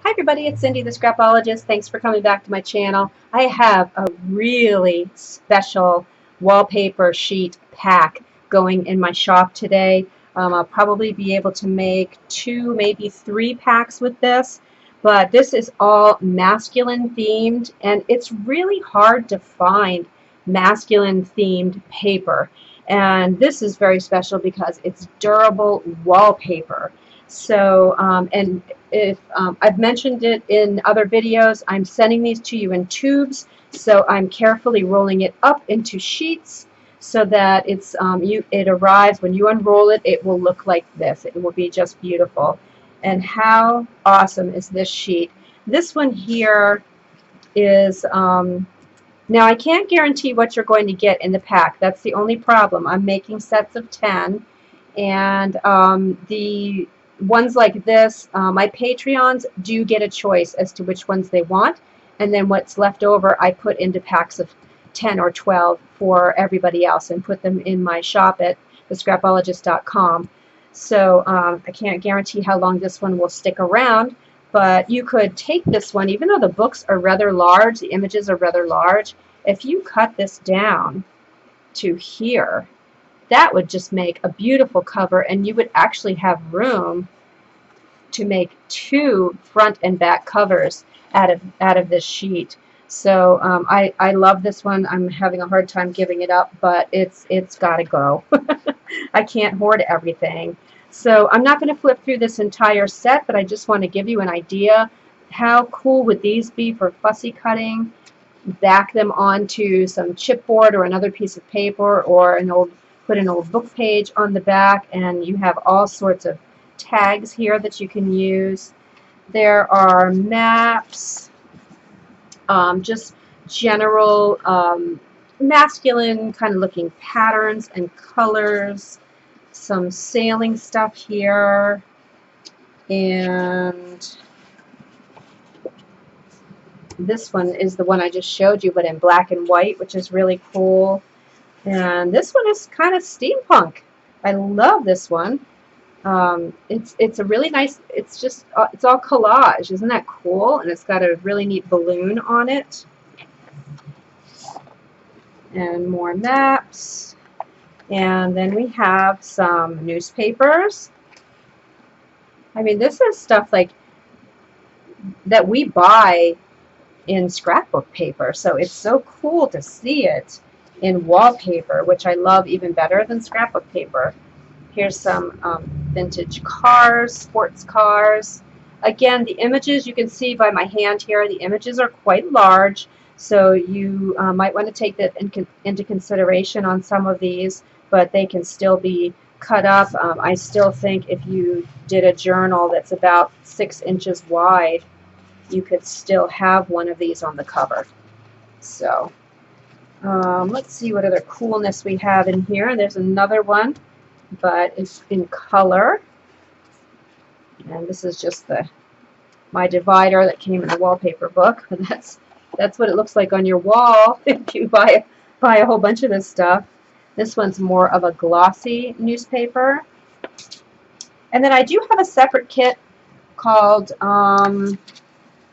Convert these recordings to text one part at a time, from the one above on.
Hi everybody, it's Cindy the Scrapologist. Thanks for coming back to my channel. I have a really special wallpaper sheet pack going in my shop today. I'll probably be able to make 2, maybe 3 packs with this, but this is all masculine themed, and it's really hard to find masculine themed paper. And this is very special because it's durable wallpaper. So, and if I've mentioned it in other videos, I'm sending these to you in tubes, so I'm carefully rolling it up into sheets so that it arrives when you unroll it. It will look like this. It will be just beautiful. And how awesome is this sheet? This one here is now I can't guarantee what you're going to get in the pack. That's the only problem. I'm making sets of 10, and the ones like this, my Patreons do get a choice as to which ones they want, and then what's left over I put into packs of 10 or 12 for everybody else and put them in my shop at thescrapologist.com. So I can't guarantee how long this one will stick around, but you could take this one, even though the books are rather large, the images are rather large, if you cut this down to here, that would just make a beautiful cover, and you would actually have room to make 2 front and back covers out of this sheet. So I love this one. I'm having a hard time giving it up, but it's got to go. I can't hoard everything. So I'm not going to flip through this entire set, but I just want to give you an idea. How cool would these be for fussy cutting? Back them onto some chipboard or another piece of paper, or put an old book page on the back, and you have all sorts of tags here that you can use. There are maps, just general masculine kind of looking patterns and colors, some sailing stuff here, and this one is the one I just showed you, but in black and white, which is really cool. And this one is kind of steampunk. I love this one. It's a really nice, it's all collage. Isn't that cool? And it's got a really neat balloon on it. And more maps. And then we have some newspapers. I mean, this is stuff like that we buy in scrapbook paper, so it's so cool to see it in wallpaper, which I love even better than scrapbook paper. Here's some vintage cars, sports cars. Again, the images, you can see by my hand here, the images are quite large, so you might want to take that into consideration on some of these, but they can still be cut up. I still think if you did a journal that's about 6 inches wide, you could still have one of these on the cover. So let's see what other coolness we have in here. There's another one, but it's in color, and this is just my divider that came in the wallpaper book. That's what it looks like on your wall if you buy a whole bunch of this stuff. This one's more of a glossy newspaper, and then I do have a separate kit called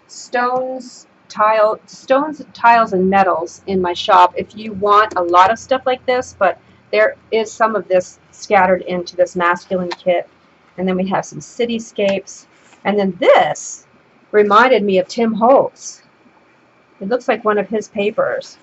Stones, Tiles, and Metals in my shop if you want a lot of stuff like this, but there is some of this scattered into this masculine kit. And then we have some cityscapes, and then this reminded me of Tim Holtz. It looks like one of his papers,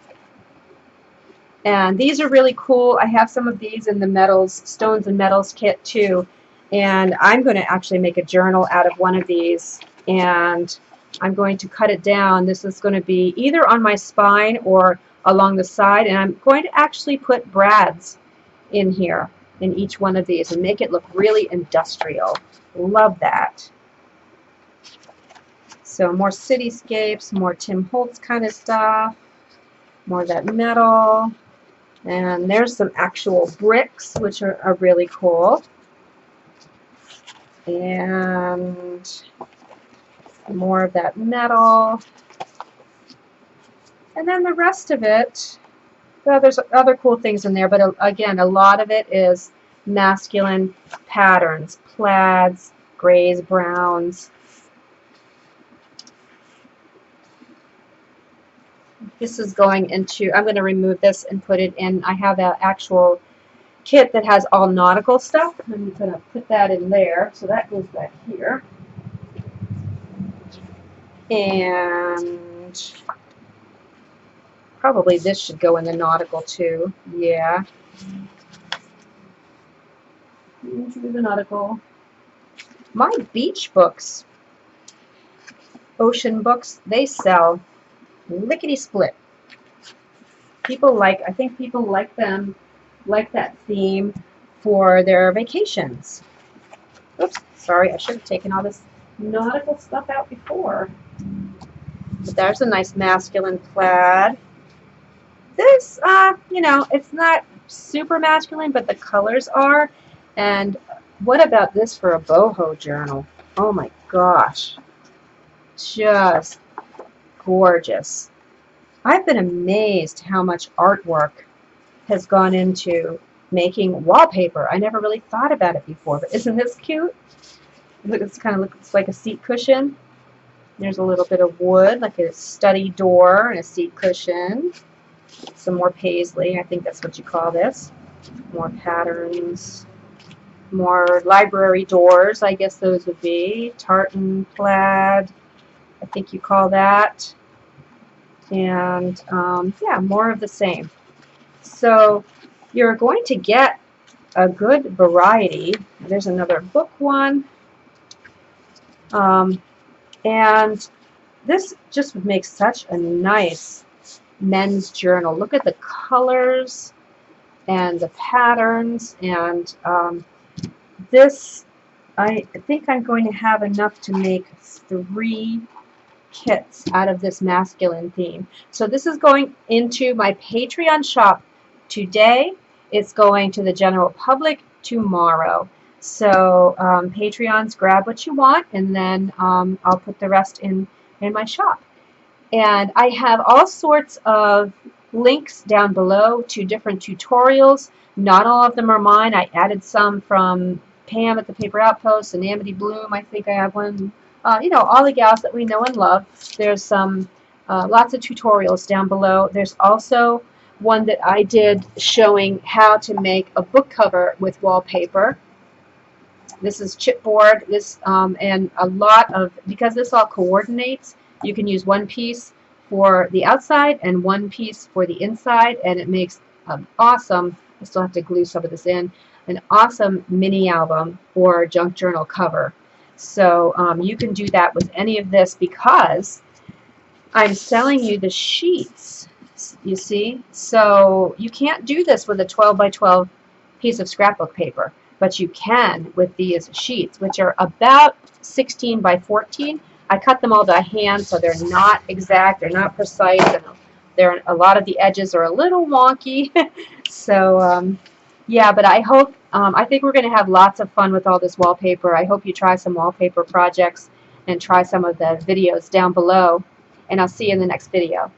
and these are really cool. I have some of these in the metals, stones and metals kit too, and I'm going to actually make a journal out of one of these, and I'm going to cut it down. This is going to be either on my spine or along the side, and I'm going to actually put brads in here in each one of these and make it look really industrial. Love that. So more cityscapes, more Tim Holtz kind of stuff, more of that metal, and there's some actual bricks, which are really cool. And more of that metal, and then the rest of it, well, there's other cool things in there, but again, a lot of it is masculine patterns, plaids, grays, browns. This is going into, I'm going to remove this and put it in. I have an actual kit that has all nautical stuff. I'm going to put that in there. So that goes back here. And probably this should go in the nautical too. Yeah. Into the nautical. My beach books, ocean books, they sell lickety split. People like, I think people like them, like that theme for their vacations. Oops, sorry, I should have taken all this nautical stuff out before. But there's a nice masculine plaid. This, you know, it's not super masculine, but the colors are. And what about this for a boho journal? Oh my gosh. Just gorgeous. I've been amazed how much artwork has gone into making wallpaper. I never really thought about it before, but isn't this cute? Look, it kind of looks like a seat cushion. There's a little bit of wood, like a study door and a seat cushion. Some more paisley, I think that's what you call this. More patterns. More library doors, I guess those would be. Tartan plaid, I think you call that. And yeah, more of the same. So you're going to get a good variety. There's another book one. And this just would make such a nice men's journal. Look at the colors and the patterns. And this, I think I'm going to have enough to make 3 kits out of this masculine theme. So this is going into my Patreon shop today. It's going to the general public tomorrow. So Patreons, grab what you want, and then I'll put the rest in my shop. And I have all sorts of links down below to different tutorials. Not all of them are mine. I added some from Pam at the Paper Outpost and Amity Bloom. I think I have one. You know, all the gals that we know and love. There's some lots of tutorials down below. There's also one that I did showing how to make a book cover with wallpaper. This is chipboard. This and a lot of, because this all coordinates, you can use one piece for the outside and one piece for the inside, and it makes an awesome, I still have to glue some of this in, an awesome mini album or junk journal cover. So you can do that with any of this because I'm selling you the sheets, you see. So you can't do this with a 12 by 12 piece of scrapbook paper, but you can with these sheets, which are about 16 by 14. I cut them all by hand, so they're not exact, they're not precise, and a lot of the edges are a little wonky. So yeah, but I hope, I think we're going to have lots of fun with all this wallpaper. I hope you try some wallpaper projects and try some of the videos down below, and I'll see you in the next video.